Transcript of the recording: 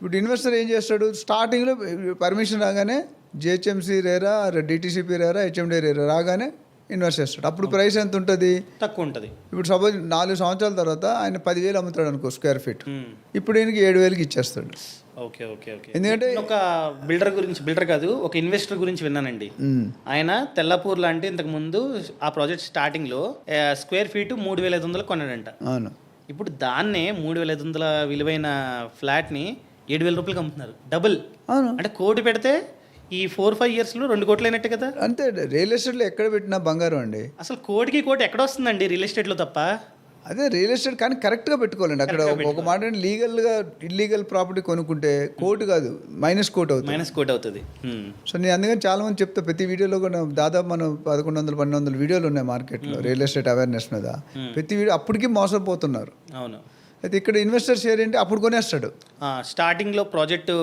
ఇప్పుడు ఇన్వెస్టర్ ఏం చేస్తాడు, స్టార్టింగ్లో పర్మిషన్ రాగానే GHMC RERA, DTCP RERA, HMD RERA రాగానే ఇన్వెస్ట్ చేస్తాడు. అప్పుడు ప్రైస్ ఎంత ఉంటుంది, తక్కువ ఉంటుంది. ఇప్పుడు సపోజ్ 4 సంవత్సరాల తర్వాత ఆయన 10,000 అమ్ముతాడు అనుకో స్క్వేర్ ఫీట్, ఇప్పుడు ఈయనకి 7,000కి ఇచ్చేస్తాడు. Okay okay okay. ఎందుకంటే ఒక బిల్డర్ కాదు, ఒక ఇన్వెస్టర్ గురించి విన్నానండి. ఆయన తెల్లపూర్ లాంటి ఇంతకు ముందు ఆ ప్రాజెక్ట్ స్టార్టింగ్ లో స్క్వేర్ ఫీట్ 3,500 కొన్నాడంట. అవును, ఇప్పుడు దాన్నే 3,500 విలువైన ఫ్లాట్ ని 7,000 రూపాయలకి అమ్ముతున్నారు. డబుల్. అవును, అంటే కోటి పెడితే ఈ 4-5 ఇయర్స్లో 2 కోట్లు అయినట్టు కదా. అంతే. రియల్ ఎస్టేట్లో ఎక్కడ పెట్టినా బంగారం అండి. అసలు కోటికి కోటి ఎక్కడ వస్తుందండి రియల్ ఎస్టేట్లో తప్ప. అదే రియల్ ఎస్టేట్, కానీ కరెక్ట్గా పెట్టుకోవాలండి. అక్కడ ఒక మాట లీగల్గా ఇల్లీగల్ ప్రాపర్టీ కొనుక్కుంటే కోటి కాదు మైనస్ కోటి అవుతుంది. సో నేను అందుకని చాలా మంది చెప్తా, ప్రతి వీడియోలో కూడా దాదాపు మనం 1,100-1,200 వీడియోలు ఉన్నాయి మార్కెట్లో రియల్ ఎస్టేట్ అవేర్నెస్ మీద. ప్రతి వీడియో అప్పటికి మోసపోతున్నారు. అవును. అయితే ఇక్కడ ఇన్వెస్టర్ షేర్ ఏంటి, అప్పుడు కొనేస్తాడు. స్టార్టింగ్లో ప్రాజెక్టు